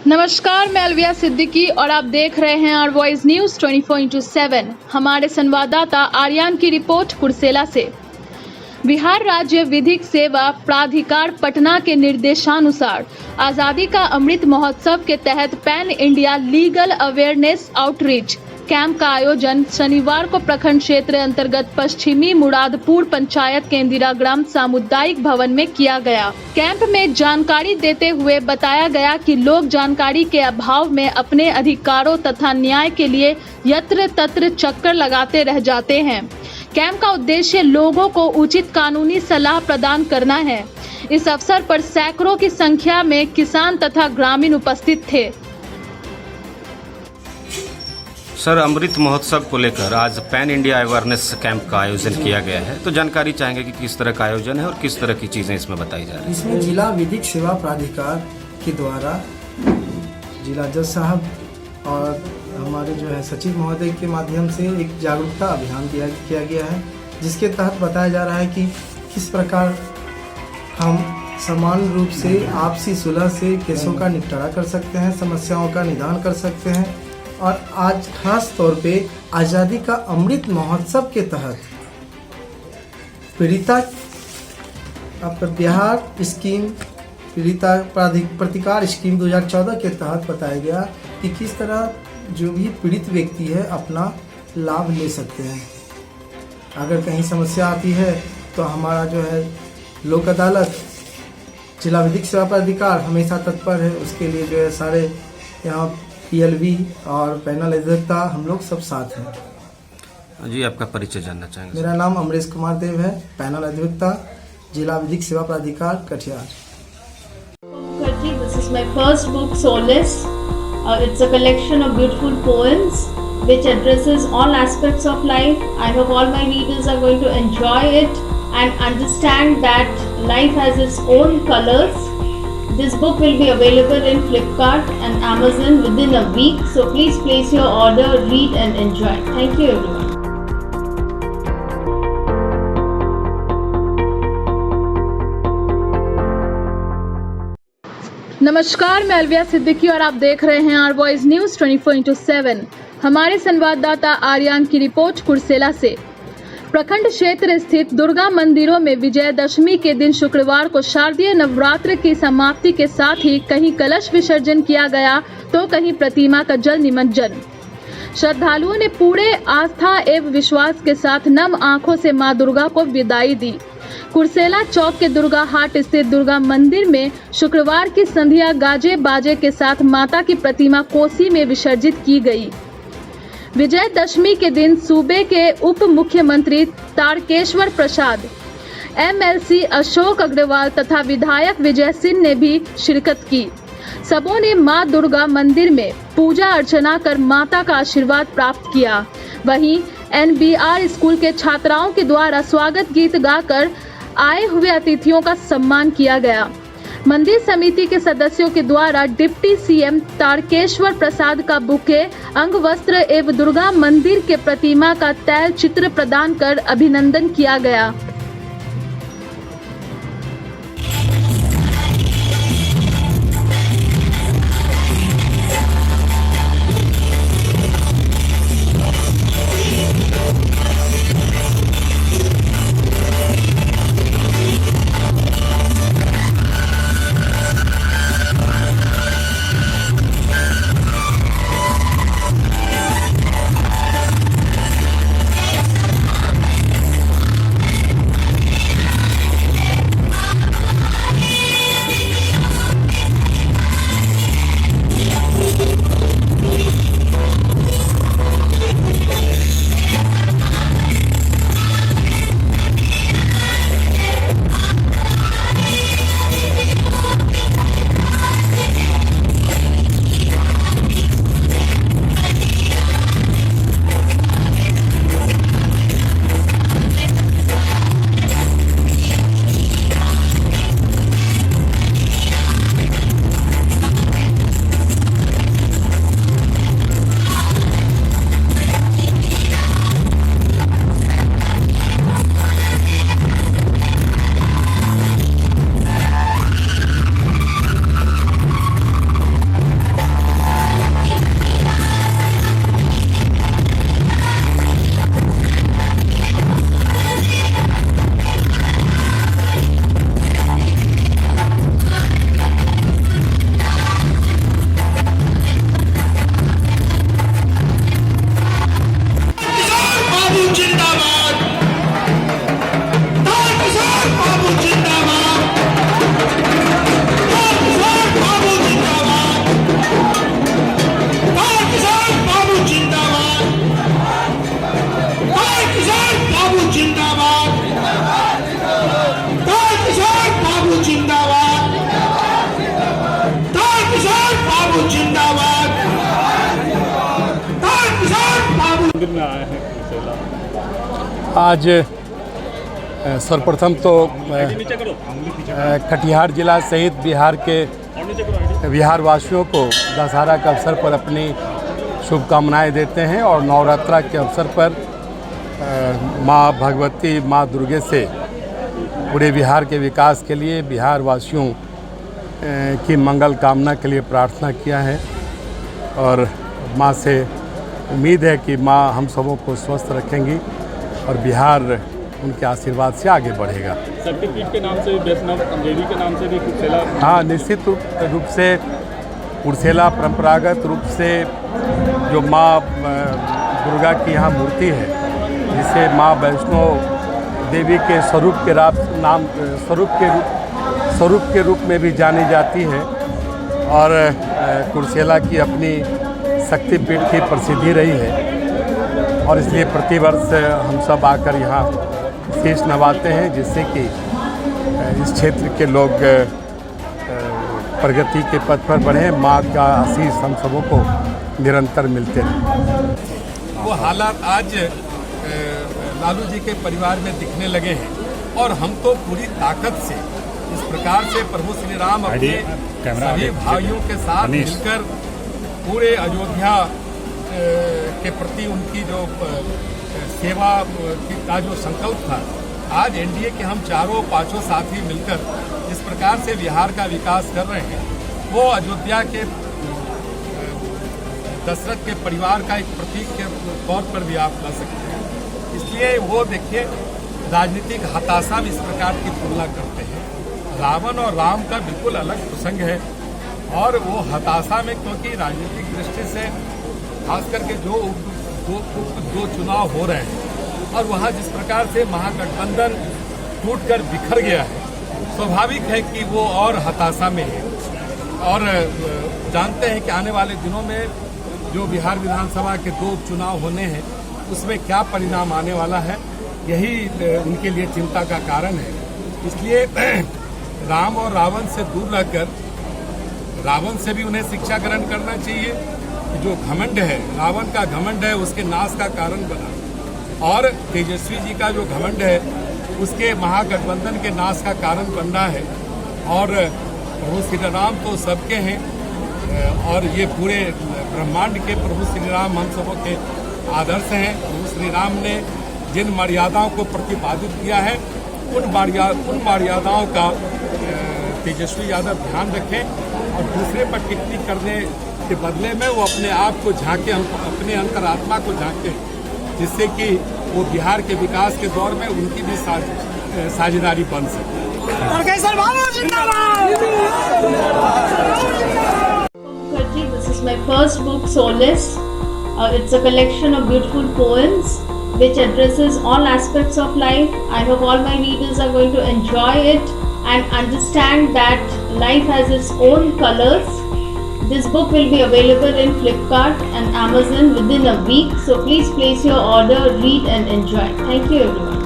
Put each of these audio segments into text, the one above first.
नमस्कार, मैं अलविया सिद्दीकी और आप देख रहे हैं आवर वॉइस न्यूज 24/7। हमारे संवाददाता आर्यन की रिपोर्ट कुर्सेला से। बिहार राज्य विधिक सेवा प्राधिकार पटना के निर्देशानुसार आज़ादी का अमृत महोत्सव के तहत pan India legal awareness outreach camp का आयोजन शनिवार को प्रखंड क्षेत्र अंतर्गत पश्चिमी मुरादपुर पंचायत के इंदिरा ग्राम सामुदायिक भवन में किया गया। कैंप में जानकारी देते हुए बताया गया कि लोग जानकारी के अभाव में अपने अधिकारों तथा न्याय के लिए यत्र तत्र चक्कर लगाते रह जाते हैं। कैंप का उद्देश्य लोगों को उचित कानूनी सलाह प्रदान करना है। इस अवसर पर सैकड़ों की संख्या में किसान तथा ग्रामीण उपस्थित थे। सर, अमृत महोत्सव को लेकर आज पैन इंडिया अवेयरनेस कैंप का आयोजन किया गया है, तो जानकारी चाहेंगे कि किस तरह का आयोजन है और किस तरह की चीजें इसमें बताई जा रही हैं। इसमें जिला विधिक सेवा प्राधिकार के द्वारा जिला जज साहब और हमारे जो है सचिव महोदय के माध्यम से एक जागरूकता अभियान किया गया है, जिसके तहत बताया जा रहा है कि किस प्रकार हम समान रूप से आपसी सुलह से केसों का निपटारा कर सकते हैं, समस्याओं का निदान कर सकते हैं। और आज खास तौर पे आज़ादी का अमृत महोत्सव के तहत पीड़िता आपका बिहार स्कीम पीड़िता प्रतिकार स्कीम 2014 के तहत बताया गया कि किस तरह जो भी पीड़ित व्यक्ति है अपना लाभ ले सकते हैं। अगर कहीं समस्या आती है तो हमारा जो है लोक अदालत जिला विधिक सेवा प्राधिकार हमेशा तत्पर है। उसके लिए जो है सारे यहाँ PLV और पैनल अधिवक्ता हम लोग सब साथ हैं। जी, आपका परिचय जानना चाहेंगे। मेरा नाम अमरेश कुमार देव है, पैनल अधिवक्ता जिला विधिक सेवा प्राधिकार Katihar. This is my first book, Solace. It's a collection of beautiful poems which addresses all aspects of life. I hope all my readers are going to enjoy it and understand that life has its own colors. This book will be available in Flipkart and Amazon within a week. So please place your order, read and enjoy. Thank you everyone. नमस्कार, मैं अलविया सिद्दीकी और आप देख रहे हैं our voice news 24/7। हमारे संवाददाता आर्यन की रिपोर्ट कुर्सेला से। प्रखंड क्षेत्र स्थित दुर्गा मंदिरों में विजयदशमी के दिन शुक्रवार को शारदीय नवरात्र की समाप्ति के साथ ही कहीं कलश विसर्जन किया गया तो कहीं प्रतिमा का जल निमज्जन। श्रद्धालुओं ने पूरे आस्था एवं विश्वास के साथ नम आंखों से मां दुर्गा को विदाई दी। कुर्सेला चौक के दुर्गा हाट स्थित दुर्गा मंदिर में शुक्रवार की संध्या गाजे बाजे के साथ माता की प्रतिमा कोसी में विसर्जित की गई। विजयदशमी के दिन सूबे के उप मुख्यमंत्री तारकेश्वर प्रसाद, MLC अशोक अग्रवाल तथा विधायक विजय सिंह ने भी शिरकत की। सबों ने मां दुर्गा मंदिर में पूजा अर्चना कर माता का आशीर्वाद प्राप्त किया। वहीं NBR स्कूल के छात्राओं के द्वारा स्वागत गीत गाकर आए हुए अतिथियों का सम्मान किया गया। मंदिर समिति के सदस्यों के द्वारा डिप्टी CM तारकेश्वर प्रसाद का बुके, अंग वस्त्र एवं दुर्गा मंदिर के प्रतिमा का तैल चित्र प्रदान कर अभिनंदन किया गया। मंदिर में आए हैं कुर्सेला। आज सर्वप्रथम तो कटिहार जिला सहित बिहार के बिहार वासियों को दशहरा के अवसर पर अपनी शुभकामनाएं देते हैं और नवरात्रा के अवसर पर माँ भगवती माँ दुर्गे से पूरे बिहार के विकास के लिए बिहार वासियों की मंगल कामना के लिए प्रार्थना किया है और माँ से उम्मीद है कि माँ हम सबों को स्वस्थ रखेंगी और बिहार उनके आशीर्वाद से आगे बढ़ेगा। शक्तिपीठ के नाम से वैष्णव देवी के नाम से भी कुर्सेला। हाँ, निश्चित रूप से कुर्सेला परंपरागत रूप से जो माँ दुर्गा की यहाँ मूर्ति है, जिसे माँ वैष्णो देवी के स्वरूप के रूप में भी जानी जाती है और कुर्सेला की अपनी शक्तिपीठ की प्रसिद्धि रही है और इसलिए प्रतिवर्ष हम सब आकर यहाँ शीश नवाते हैं, जिससे कि इस क्षेत्र के लोग प्रगति के पथ पर बढ़े। माँ का आशीष हम सबों को निरंतर मिलते हैं। वो हालात आज लालू जी के परिवार में दिखने लगे हैं और हम तो पूरी ताकत से इस प्रकार से प्रभु श्री राम अपने सभी भाइयों के साथ मिलकर पूरे अयोध्या के प्रति उनकी जो सेवा का जो संकल्प था, आज एनडीए के हम चारों पांचों साथी मिलकर जिस प्रकार से बिहार का विकास कर रहे हैं, वो अयोध्या के दशरथ के परिवार का एक प्रतीक के तौर पर भी आप ला सकते हैं। इसलिए वो देखिए राजनीतिक हताशा में इस प्रकार की तुलना करते हैं। रावण और राम का बिल्कुल अलग प्रसंग है और वो हताशा में, क्योंकि राजनीतिक दृष्टि से खास करके जो चुनाव हो रहे हैं और वहाँ जिस प्रकार से महागठबंधन टूटकर बिखर गया है, स्वाभाविक है कि वो और हताशा में है और जानते हैं कि आने वाले दिनों में जो बिहार विधानसभा के 2 चुनाव होने हैं उसमें क्या परिणाम आने वाला है, यही उनके लिए चिंता का कारण है। इसलिए राम और रावण से दूर रहकर रावण से भी उन्हें शिक्षा ग्रहण करना चाहिए कि जो घमंड है, रावण का घमंड है, उसके नाश का कारण बना और तेजस्वी जी का जो घमंड है उसके महागठबंधन के नाश का कारण बन रहा है। और प्रभु श्री राम तो सबके हैं और ये पूरे ब्रह्मांड के प्रभु श्री राम हम सबों के आदर्श हैं। प्रभु श्री राम ने जिन मर्यादाओं को प्रतिपादित किया है उन मर्यादाओं का तेजस्वी यादव ध्यान रखें और दूसरे पर टिप्पणी करने के बदले में वो अपने आप को झांके, अपने अंतरात्मा को झांके, जिससे कि वो बिहार के विकास के दौर में उनकी भी साझेदारी बन सके। This is my first book, Solace. It's a collection of beautiful poems which addresses all aspects of life. I hope all my readers are going to enjoy it and understand that life has its own colors. This book will be available in Flipkart and Amazon within a week. So please place your order, read and enjoy. Thank you everyone.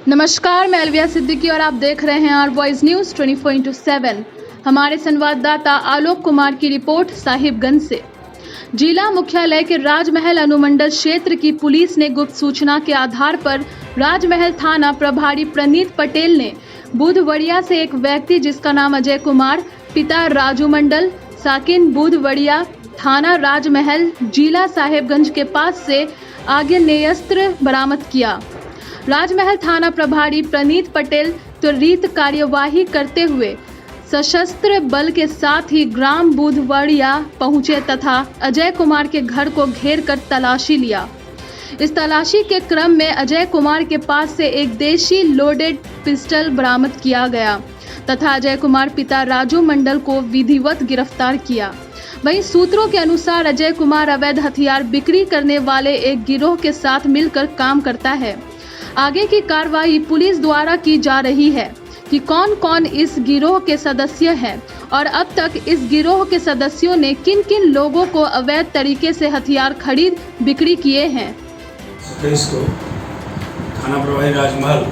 नमस्कार, मैं अलविया सिद्दीकी और आप देख रहे हैं our voice news 24/7। हमारे संवाददाता आलोक कुमार की रिपोर्ट साहिबगंज से। जिला मुख्यालय के राजमहल अनुमंडल क्षेत्र की पुलिस ने गुप्त सूचना के आधार पर राजमहल थाना प्रभारी प्रणीत पटेल ने बुधवड़िया से एक व्यक्ति जिसका नाम अजय कुमार, पिता राजू मंडल, साकिन बुधवड़िया, थाना राजमहल, जिला साहिबगंज के पास से आग्नेयास्त्र बरामद किया। राजमहल थाना प्रभारी प्रणीत पटेल त्वरित कार्यवाही करते हुए सशस्त्र बल के साथ ही ग्राम बुधवड़िया पहुंचे तथा अजय कुमार के घर को घेर कर तलाशी लिया। इस तलाशी के क्रम में अजय कुमार के पास से एक देशी लोडेड पिस्टल बरामद किया गया तथा अजय कुमार पिता राजू मंडल को विधिवत गिरफ्तार किया। वहीं सूत्रों के अनुसार अजय कुमार अवैध हथियार बिक्री करने वाले एक गिरोह के साथ मिलकर काम करता है। आगे की कार्रवाई पुलिस द्वारा की जा रही है कि कौन कौन इस गिरोह के सदस्य हैं और अब तक इस गिरोह के सदस्यों ने किन किन लोगों को अवैध तरीके से हथियार खरीद बिक्री किए हैं। 27 को थाना प्रभारी राजमहल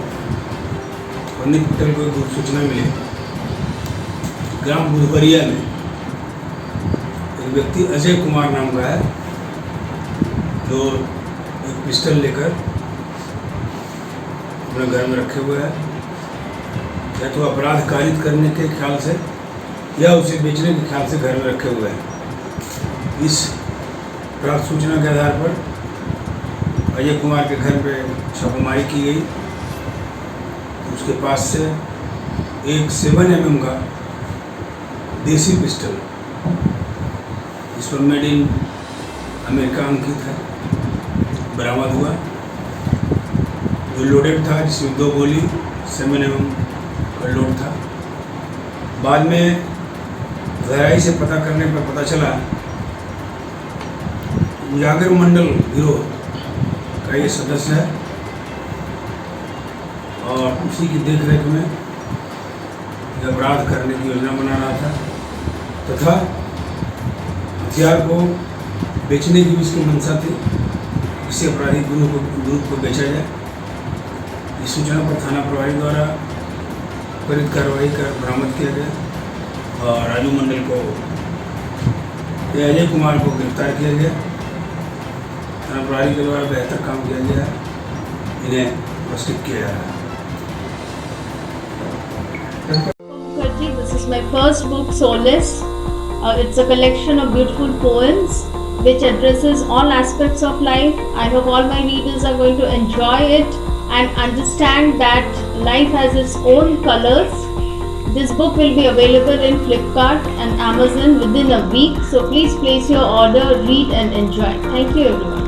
प्रणीत पटेल को गुप्त सूचना मिली ग्राम बुधबरिया में एक व्यक्ति अजय कुमार नाम का है, जो एक पिस्टल लेकर अपने घर में रखे हुए है, या तो अपराध कारित करने के ख्याल से या उसे बेचने के ख्याल से घर में रखे हुए हैं। इस प्राप्त सूचना के आधार पर अजय कुमार के घर पे छापेमारी की गई। उसके पास से एक 7 mm का देसी पिस्टल, जिस पर मेड इन अमेरिका अंकित है, बरामद हुआ, जो लोडेड था, जिसमें 2 गोली 7 mm का लोड था। बाद में गहराई से पता करने पर पता चला उजागर मंडल गिरोह का ये सदस्य है और उसी की देखरेख में अपराध करने की योजना बना रहा था तथा हथियार को बेचने की भी इसकी मंशा थी। इसी अपराधी ग्रुप को बेचा जाए। इस सूचना पर थाना प्रभारी द्वारा त्वरित कार्रवाई कर बरामद किया गया और राजू मंडल को अजय कुमार को गिरफ्तार किया गया। थाना प्रभारी के द्वारा बेहतर काम किया गया, इन्हें पुरस्कृत किया जा रहा है। This is my first book, Solace. It's a collection of beautiful poems which addresses all aspects of life. I hope all my readers are going to enjoy it and understand that life has its own colors. This book will be available in Flipkart and Amazon within a week. So please place your order, read and enjoy. Thank you everyone.